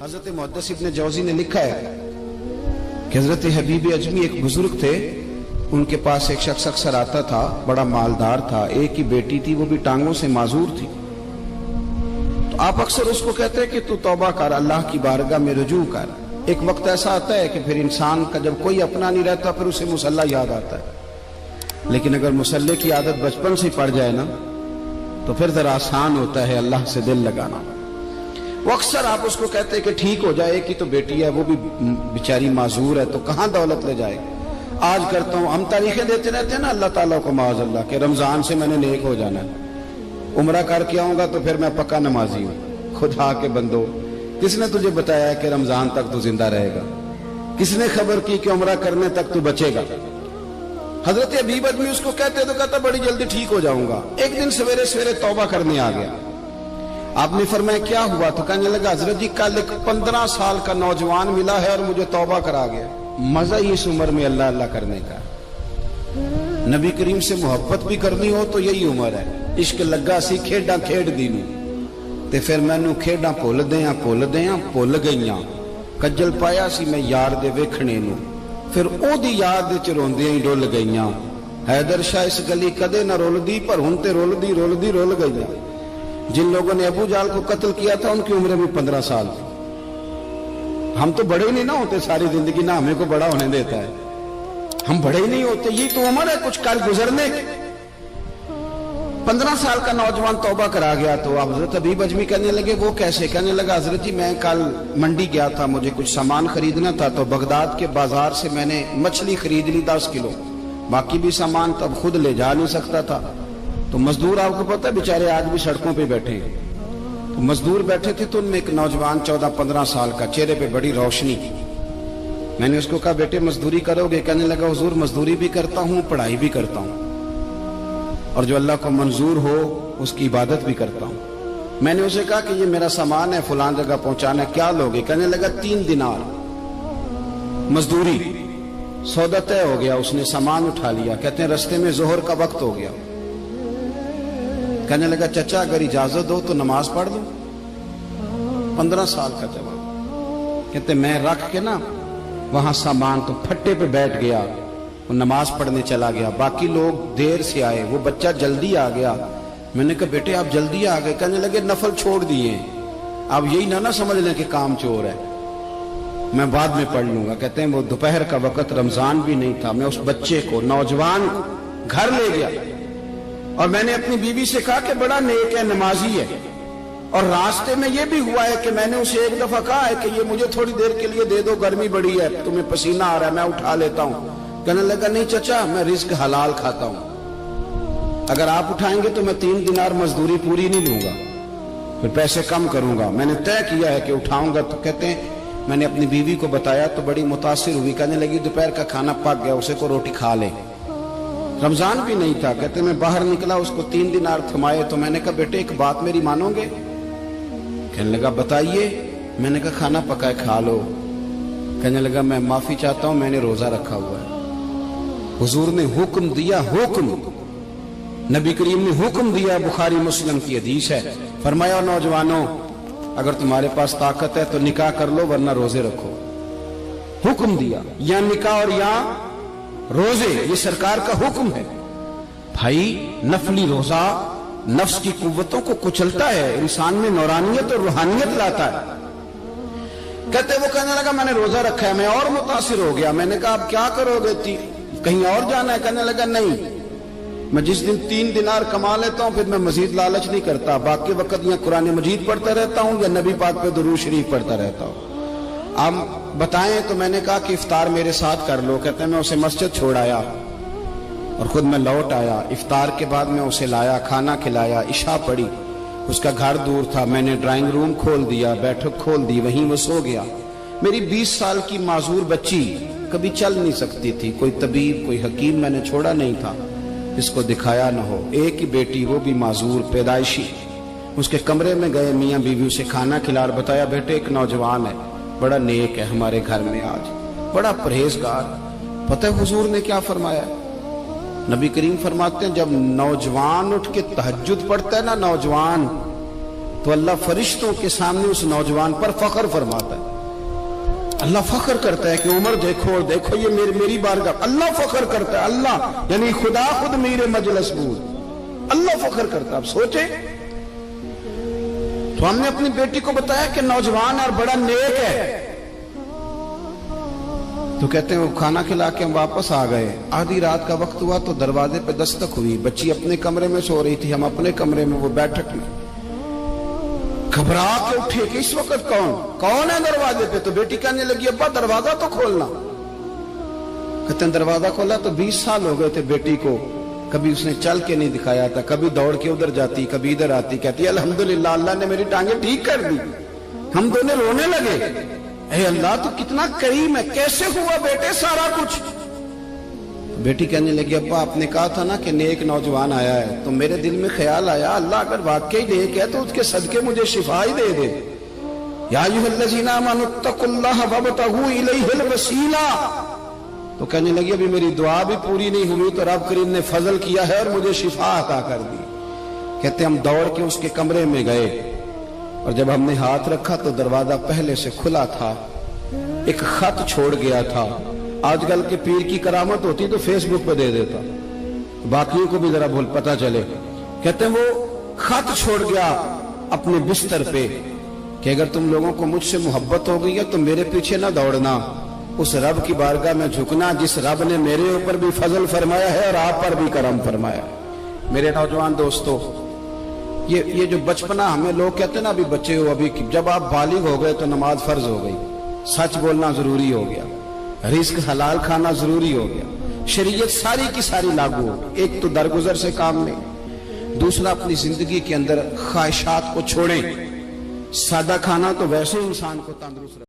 حضرت محدث ابن جوزی نے لکھا ہے کہ حضرت حبیب اجمی ایک بزرگ تھے، ان کے پاس ایک شخص اکثر آتا تھا، بڑا مالدار تھا، ایک ہی بیٹی تھی، وہ بھی ٹانگوں سے معذور تھی۔ تو آپ اکثر اس کو کہتے ہیں کہ تو توبہ کر، اللہ کی بارگاہ میں رجوع کر۔ ایک وقت ایسا آتا ہے کہ پھر انسان کا جب کوئی اپنا نہیں رہتا پھر اسے مصلی یاد آتا ہے، لیکن اگر مصلی کی عادت بچپن سے پڑ جائے نا تو پھر ذرا آسان ہوتا ہے اللہ سے دل لگانا۔ وہ اکثر آپ اس کو کہتے ہیں کہ ٹھیک ہو جائے، کہ تو بیٹی ہے، وہ بھی بیچاری معذور ہے، تو کہاں دولت لے جائے۔ آج کرتا ہوں، ہم تاریخیں دیتے رہتے ہیں نا اللہ تعالیٰ کو معاذ اللہ کہ رمضان سے میں نے نیک ہو جانا ہے، عمرہ کر کے آؤں گا تو پھر میں پکا نمازی ہوں۔ خدا کے بندو، کس نے تجھے بتایا کہ رمضان تک تو زندہ رہے گا؟ کس نے خبر کی کہ عمرہ کرنے تک تو بچے گا؟ حضرت حبیب اجمی اس کو کہتے تو کہتا بڑی جلدی ٹھیک ہو جاؤں گا۔ ایک دن سویرے سویرے توبہ کرنے آ گیا۔ آپ نے فرمایا کیا ہوا؟ تو کہنے لگا حضرت جی کل ایک 15 سال کا نوجوان ملا ہے اور مجھے توبہ کرا گیا۔ مزہ ہی اس عمر میں اللہ اللہ کرنے کا، نبی کریم سے محبت بھی کرنی ہو تو یہی عمر ہے۔ عشق لگا سی کھیڈاں کھیڈ دی نوں تے پھر مینوں کھیڈاں بھول بھول گئیاں، کجل پایا سی میں یار دے ویکھنے نوں، پھر او دی یاد وچ روندیاں ہی ڈل گئیاں۔ حیدر شاہ اس گلی کدے نہ رولدی پر ہن تے رول گئیاں۔ جن لوگوں نے ابو جہل کو قتل کیا تھا ان کی عمر بھی 15 سال تھی۔ ہم تو بڑے ہی نہیں نہ ہوتے ساری زندگی، نہ ہمیں کو بڑا ہونے دیتا ہے، ہم بڑے ہی نہیں ہوتے، یہ تو عمر ہے کچھ کل گزرنے کی۔ 15 سال کا نوجوان توبہ کرا گیا تو آپ حضرت حبیب اجمی کہنے لگے وہ کیسے؟ کہنے لگا حضرت جی میں کل منڈی گیا تھا، مجھے کچھ سامان خریدنا تھا، تو بغداد کے بازار سے میں نے مچھلی خرید لی 10 کلو، باقی بھی سامان تب خود لے جا نہیں سکتا تھا۔ تو مزدور آپ کو پتہ ہے بیچارے آج بھی سڑکوں پہ بیٹھے ہیں، تو مزدور بیٹھے تھے تو ان میں ایک نوجوان 14-15 سال کا، چہرے پہ بڑی روشنی۔ میں نے اس کو کہا بیٹے مزدوری کرو گے؟ کہنے لگا حضور مزدوری بھی کرتا ہوں، پڑھائی بھی کرتا ہوں، اور جو اللہ کو منظور ہو اس کی عبادت بھی کرتا ہوں۔ میں نے اسے کہا کہ یہ میرا سامان ہے فلان جگہ پہنچانا ہے، کیا لوگے؟ کہنے لگا 3 دینار مزدوری۔ سودا طے ہو گیا، اس نے سامان اٹھا لیا۔ کہتے ہیں رستے میں ظہر کا وقت ہو گیا۔ کہنے لگا چچا اگر اجازت دو تو نماز پڑھ دو۔ 15 سال کا جوان، کہتے میں رکھ کے نا وہاں سامان تو پھٹے پہ بیٹھ گیا، وہ نماز پڑھنے چلا گیا۔ باقی لوگ دیر سے آئے، وہ بچہ جلدی آ گیا۔ میں نے کہا بیٹے آپ جلدی آ گئے؟ کہنے لگے نفل چھوڑ دیے، اب یہی نہ سمجھ لیں کہ کام چور ہے، میں بعد میں پڑھ لوں گا۔ کہتے ہیں وہ دوپہر کا وقت، رمضان بھی نہیں تھا، میں اس بچے کو نوجوان گھر لے گیا اور میں نے اپنی بیوی سے کہا کہ بڑا نیک ہے، نمازی ہے، اور راستے میں یہ بھی ہوا ہے کہ میں نے اسے ایک دفعہ کہا ہے کہ یہ مجھے تھوڑی دیر کے لیے دے دو، گرمی بڑی ہے، تمہیں پسینہ آ رہا ہے، میں اٹھا لیتا ہوں۔ کہنے لگا نہیں چچا میں رزق حلال کھاتا ہوں، اگر آپ اٹھائیں گے تو میں 3 دینار مزدوری پوری نہیں لوں گا، پھر پیسے کم کروں گا، میں نے طے کیا ہے کہ اٹھاؤں گا۔ تو کہتے ہیں میں نے اپنی بیوی کو بتایا تو بڑی متاثر ہوئی، کہنے لگی دوپہر کا کھانا پک گیا، اسے کو روٹی کھا لے۔ رمضان بھی نہیں تھا۔ کہتے میں باہر نکلا، اس کو 3 دینار تھمائے تو میں نے کہا بیٹے ایک بات میری مانو گے؟ کہنے لگا بتائیے۔ میں نے کہا کھانا پکائے کھا لو۔ کہنے لگا میں معافی چاہتا ہوں، میں نے روزہ رکھا ہوا ہے۔ حضور نے حکم دیا، حکم نبی کریم نے حکم دیا، بخاری مسلم کی حدیث ہے، فرمایا نوجوانوں اگر تمہارے پاس طاقت ہے تو نکاح کر لو ورنہ روزے رکھو۔ حکم دیا، یا نکاح اور یا روزے، یہ سرکار کا حکم ہے۔ بھائی نفلی روزہ نفس کی قوتوں کو کچلتا ہے، انسان میں نورانیت اور روحانیت لاتا ہے۔ کہتے وہ کہنے لگا میں نے روزہ رکھا ہے، میں اور متاثر ہو گیا۔ میں نے کہا اب کیا کرو گے؟ کہیں اور جانا ہے؟ کہنے لگا نہیں، میں جس دن 3 دینار کما لیتا ہوں پھر میں مزید لالچ نہیں کرتا، باقی وقت یا قرآن مجید پڑھتا رہتا ہوں یا نبی پاک پہ درود شریف پڑھتا رہتا ہوں۔ آپ بتائیں؟ تو میں نے کہا کہ افطار میرے ساتھ کر لو۔ کہتے ہیں میں اسے مسجد چھوڑ آیا اور خود میں لوٹ آیا۔ افطار کے بعد میں اسے لایا، کھانا کھلایا، عشاء پڑھی۔ اس کا گھر دور تھا، میں نے ڈرائنگ روم کھول دیا، بیٹھک کھول دی، وہیں وہ سو گیا۔ میری 20 سال کی معذور بچی کبھی چل نہیں سکتی تھی، کوئی طبیب کوئی حکیم میں نے چھوڑا نہیں تھا اس کو دکھایا نہ ہو۔ ایک ہی بیٹی، وہ بھی معذور پیدائشی۔ اس کے کمرے میں گئے، میاں بیوی اسے کھانا کھلا اور بتایا بیٹے ایک نوجوان ہے، بڑا نیک ہے ہمارے گھر میں، آج بڑا پرہیزگار۔ پتہ ہے حضور نے کیا فرمایا؟ نبی کریم فرماتے ہیں جب نوجوان اٹھ کے تہجد پڑھتا ہے نا، نوجوان تو اللہ فرشتوں کے سامنے اس نوجوان پر فخر فرماتا ہے. اللہ فخر کرتا ہے کہ عمر دیکھو دیکھو یہ میری بارگاہ. اللہ فخر کرتا ہے, اللہ یعنی خدا خود میرے مجلس بود, اللہ فخر کرتا ہے. اب سوچے تو ہم نے اپنی بیٹی کو بتایا کہ نوجوان اور بڑا نیک ہے, تو کہتے ہیں وہ کھانا کھلا کے ہم واپس آ گئے. آدھی رات کا وقت ہوا تو دروازے پہ دستک ہوئی. بچی اپنے کمرے میں سو رہی تھی, ہم اپنے کمرے میں, وہ بیٹھک میں. گھبرا کے اٹھے کہ اس وقت کون ہے دروازے پہ؟ تو بیٹی کہنے لگی ابا دروازہ تو کھولنا. کہتے ہیں دروازہ کھولا تو 20 سال ہو گئے تھے بیٹی کو, کبھی اس نے چل کے نہیں دکھایا تھا, کبھی دوڑ کے ادھر جاتی کبھی ادھر آتی. کہتی الحمدللہ اللہ نے میری ٹانگیں ٹھیک کر دی. ہم دونوں رونے لگے, اے اللہ تو کتنا کریم ہے, کیسے ہوا بیٹے سارا کچھ؟ بیٹی کہنے لگی ابا آپ نے کہا تھا نا کہ نیک نوجوان آیا ہے, تو میرے دل میں خیال آیا اللہ اگر واقعی نیک ہے تو اس کے صدقے مجھے شفا ہی دے دے. یا ایھا الذین آمنوا اتقوا اللہ وابتغوا الیہ الوسیلہ. تو کہنے لگی ابھی میری دعا بھی پوری نہیں ہوئی تو رب کریم نے فضل کیا ہے اور مجھے شفا عطا کر دی. کہتے ہم دوڑ کے اس کے کمرے میں گئے اور جب ہم نے ہاتھ رکھا تو دروازہ پہلے سے کھلا تھا, ایک خط چھوڑ گیا تھا. آج کل کے پیر کی کرامت ہوتی تو فیس بک پہ دے دیتا, باقیوں کو بھی ذرا بھول پتا چلے. کہتے ہیں وہ خط چھوڑ گیا اپنے بستر پہ کہ اگر تم لوگوں کو مجھ سے محبت ہو گئی ہے تو میرے پیچھے نہ دوڑنا, اس رب کی بارگاہ میں جھکنا جس رب نے میرے اوپر بھی فضل فرمایا ہے اور آپ پر بھی کرم فرمایا. میرے نوجوان دوستو, یہ جو بچپنا ہمیں لوگ کہتے ہیں نا ابھی بچے ہو, ابھی جب آپ بالغ ہو گئے تو نماز فرض ہو گئی, سچ بولنا ضروری ہو گیا, رزق حلال کھانا ضروری ہو گیا, شریعت ساری کی ساری لاگو ہو. ایک تو درگزر سے کام لیں, دوسرا اپنی زندگی کے اندر خواہشات کو چھوڑیں. سادہ کھانا تو ویسے انسان کو تندرست